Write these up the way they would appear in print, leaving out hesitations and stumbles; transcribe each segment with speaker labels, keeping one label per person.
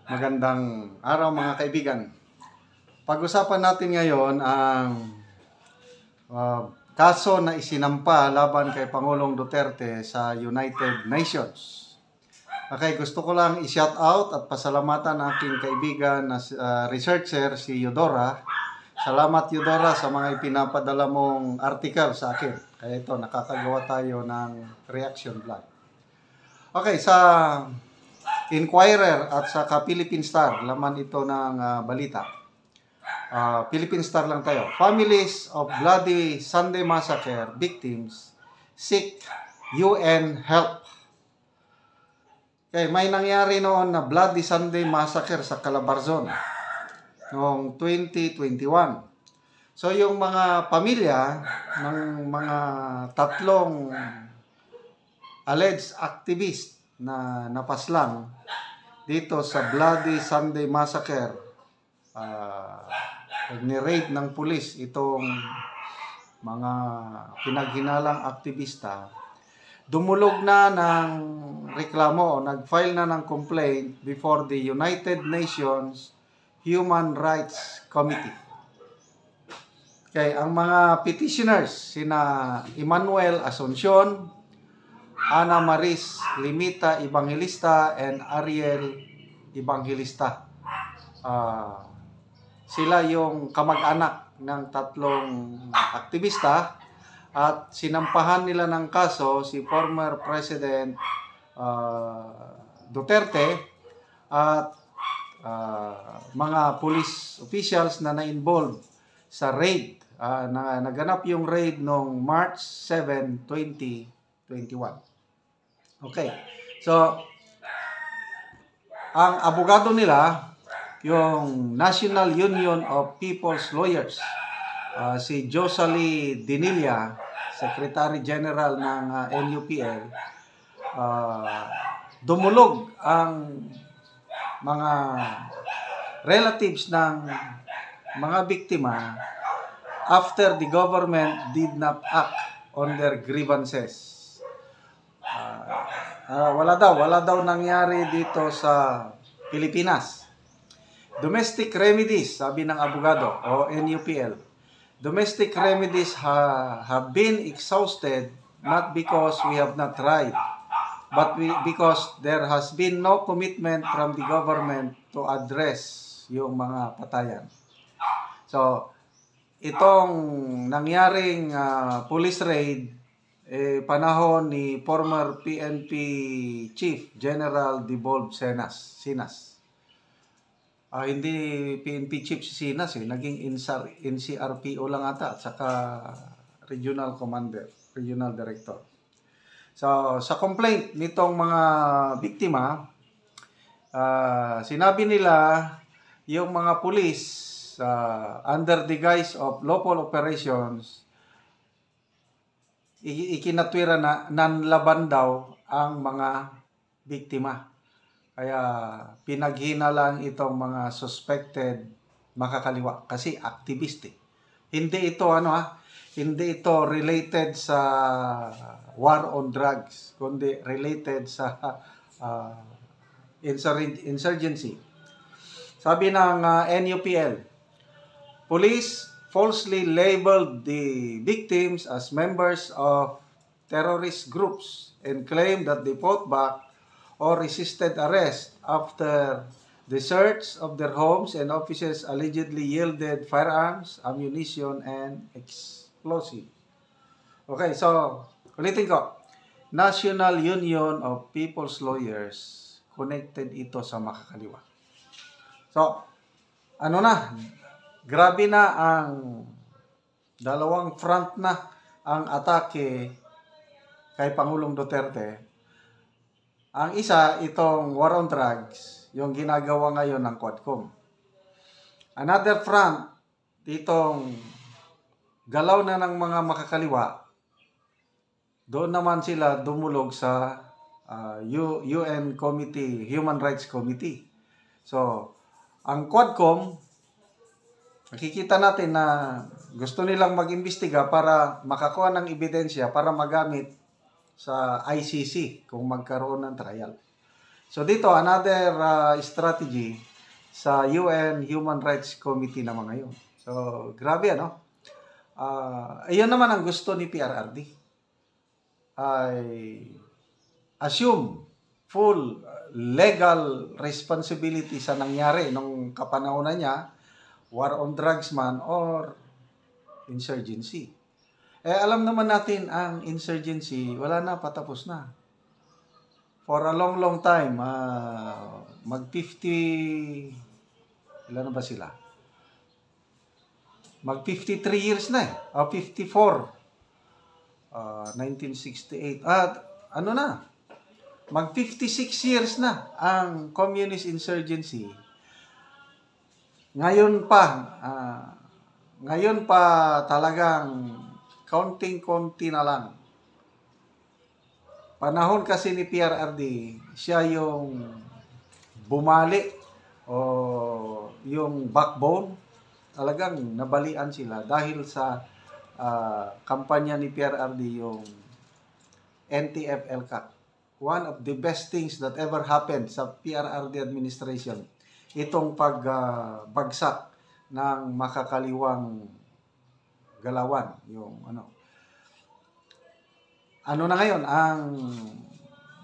Speaker 1: Magandang araw mga kaibigan. Pag-usapan natin ngayon ang kaso na isinampa laban kay Pangulong Duterte sa United Nations. Okay, gusto ko lang i-shout out at pasalamatan ang aking kaibigan na researcher si Eudora. Salamat Eudora sa mga ipinapadala mong article sa akin. Kaya ito, nakakagawa tayo ng reaction vlog. Okay, sa Inquirer at saka Philippine Star, laman ito ng balita. Philippine Star lang tayo. Families of Bloody Sunday Massacre victims seek UN help. Okay, may nangyari noon na Bloody Sunday Massacre sa Calabarzon noong 2021. So yung mga pamilya ng mga tatlong alleged activist na napaslang dito sa Bloody Sunday Massacre, ni-raid ng pulis itong mga pinaghinalang aktivista, dumulog na ng reklamo o nag-file na ng complaint before the United Nations Human Rights Committee. Okay, ang mga petitioners sina Emmanuel Asuncion, Ana Maris Limita Evangelista, and Ariel Evangelista. Sila yung kamag-anak ng tatlong aktivista at sinampahan nila ng kaso si former President Duterte at mga police officials na na-involved sa raid. Naganap yung raid noong March 7, 2021. Okay, so ang abogado nila, yung National Union of People's Lawyers, si Josalie Dinilla, Secretary General ng NUPL, dumulog ang mga relatives ng mga biktima after the government did not act on their grievances. Wala daw nangyari dito sa Pilipinas. Domestic remedies, sabi ng abogado o NUPL, domestic remedies have been exhausted not because we have not tried, but because there has been no commitment from the government to address yung mga patayan. So, itong nangyaring police raid, panahon ni former PNP Chief General Devolve Sinas. Hindi PNP Chief si Sinas, naging NCRPO lang ata at saka Regional Commander, Regional Director. So, sa complaint nitong mga biktima, sinabi nila yung mga police under the guise of lawful operations, ikinatwira na nanlaban daw ang mga biktima. Kaya pinaghina lang itong mga suspected makakaliwa kasi activist. Hindi ito hindi ito related sa war on drugs, kundi related sa insurgency. Sabi ng NUPL, police falsely labeled the victims as members of terrorist groups and claimed that they fought back or resisted arrest after the search of their homes and offices allegedly yielded firearms, ammunition, and explosives. Okay, so ulitin ko. National Union of People's Lawyers, connected ito sa makakaliwa. So, grabe na ang dalawang front na ang atake kay Pangulong Duterte. Ang isa, itong war on drugs, yung ginagawa ngayon ng Quadcom. Another front, itong galaw na ng mga makakaliwa, doon naman sila dumulog sa UN Committee, Human Rights Committee. So, ang Quadcom, nakikita natin na gusto nilang mag-imbestiga para makakuha ng ebidensya para magamit sa ICC kung magkaroon ng trial. So dito, another strategy sa UN Human Rights Committee naman ngayon. So, grabe ano? Iyon naman ang gusto ni PRRD. Ay assume full legal responsibility sa nangyari nung kapanahonan niya, war on drugs man or insurgency. Alam naman natin ang insurgency, wala na, patapos na. For a long, long time, ilan na ba sila? Mag 53 years na 54. 1968. Ano na? Mag 56 years na ang communist insurgency. Ngayon pa talagang kaunting-konti na lang. Panahon kasi ni PRRD, siya yung bumali o yung backbone. Talagang nabalian sila dahil sa kampanya ni PRRD, yung NTF-ELCAC. One of the best things that ever happened sa PRRD administration, itong pagbagsak ng makakaliwang galawan, yung ano na ngayon, ang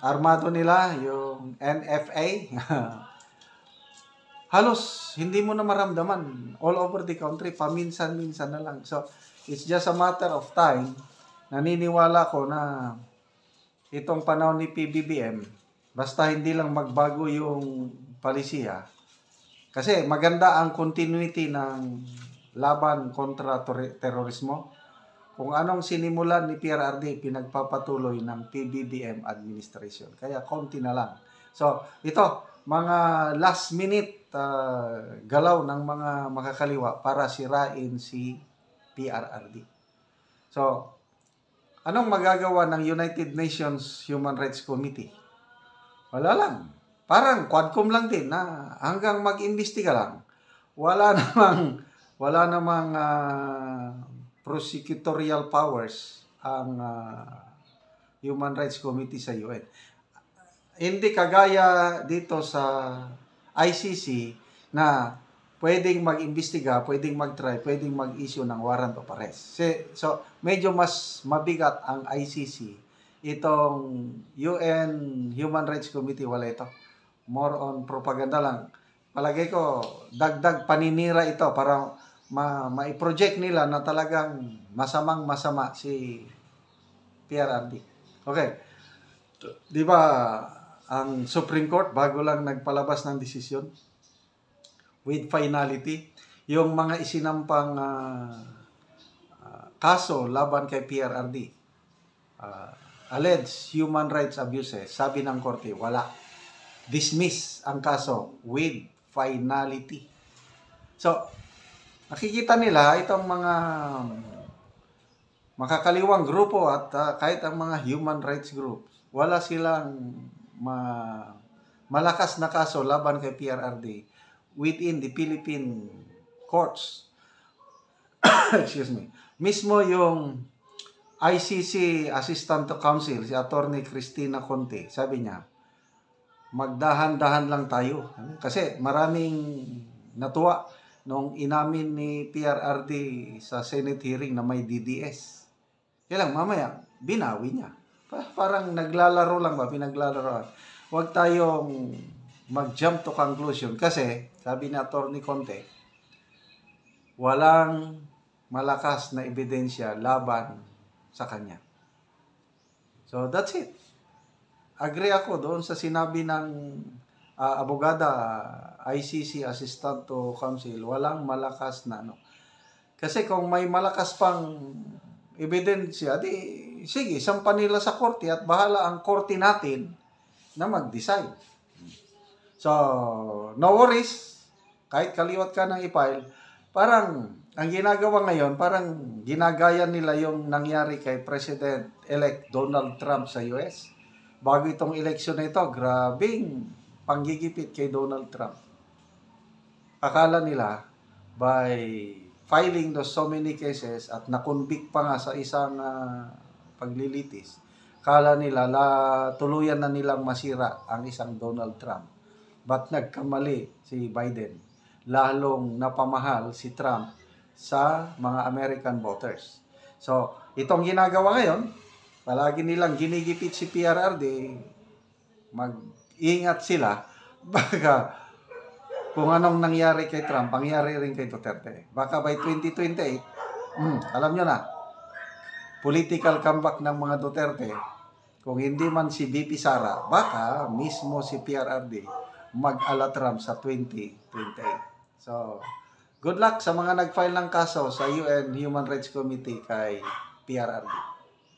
Speaker 1: armado nila, yung NFA, halos hindi mo na maramdaman all over the country, paminsan-minsan na lang. So, it's just a matter of time. Naniniwala ko na itong panahon ni PBBM, basta hindi lang magbago yung palisiya, kasi maganda ang continuity ng laban kontra terorismo. Kung anong sinimulan ni PRRD, pinagpapatuloy ng PBBM administration. Kaya konti na lang. So, ito, mga last minute galaw ng mga makakaliwa para sirain si PRRD. So, anong magagawa ng United Nations Human Rights Committee? Wala lang. Parang quadcom lang din na hanggang mag-imbestiga lang. Wala namang prosecutorial powers ang Human Rights Committee sa UN. Hindi kagaya dito sa ICC na pwedeng mag-imbestiga, pwedeng mag-try, pwedeng mag-issue ng warrant of arrest. So, medyo mas mabigat ang ICC. Itong UN Human Rights Committee, wala ito. More on propaganda lang. Palagay ko, dagdag paninira ito para ma-project nila na talagang masamang-masama si PRRD. Okay. Di ba, ang Supreme Court, bago lang nagpalabas ng desisyon, with finality, yung mga isinampang kaso laban kay PRRD, alleged human rights abuses, sabi ng korte, wala. Dismiss ang kaso with finality. So, nakikita nila itong mga makakaliwang grupo at kahit ang mga human rights groups, wala silang malakas na kaso laban kay PRRD within the Philippine courts. Excuse me. Mismo yung ICC Assistant to Counsel, si Attorney Cristina Conte, sabi niya, magdahan-dahan lang tayo. Kasi maraming natuwa nung inamin ni PRRD sa Senate hearing na may DDS. Kaya lang, mamaya, binawi niya. Parang naglalaro lang ba? Pinaglalaroan. Huwag tayong mag-jump to conclusion. Kasi, sabi ni Attorney Conte, walang malakas na ebidensya laban sa kanya. So, that's it. Agree ako doon sa sinabi ng abogada, ICC Assistant to Counsel, walang malakas na Kasi kung may malakas pang ebidensya, di sige, sampan nila sa korte at bahala ang korte natin na mag-decide. So, no worries, kahit kaliwat ka ng i-file, parang ang ginagawa ngayon, parang ginagaya nila yung nangyari kay President-elect Donald Trump sa US. Bago itong eleksyon na ito, grabing panggigipit kay Donald Trump. Akala nila, by filing those so many cases at nakonvict pa nga sa isang paglilitis, Kala nila tuluyan na nilang masira ang isang Donald Trump. But nagkamali si Biden. Lalong napamahal si Trump sa mga American voters. So, itong ginagawa ngayon, palagi nilang ginigipit si PRRD, mag-ingat sila, baka kung anong nangyari kay Trump, pangyari rin kay Duterte. Baka by 2028, alam nyo na, political comeback ng mga Duterte, kung hindi man si VP Sara, baka mismo si PRRD mag-ala Trump sa 2028. So, good luck sa mga nag-file ng kaso sa UN Human Rights Committee kay PRRD.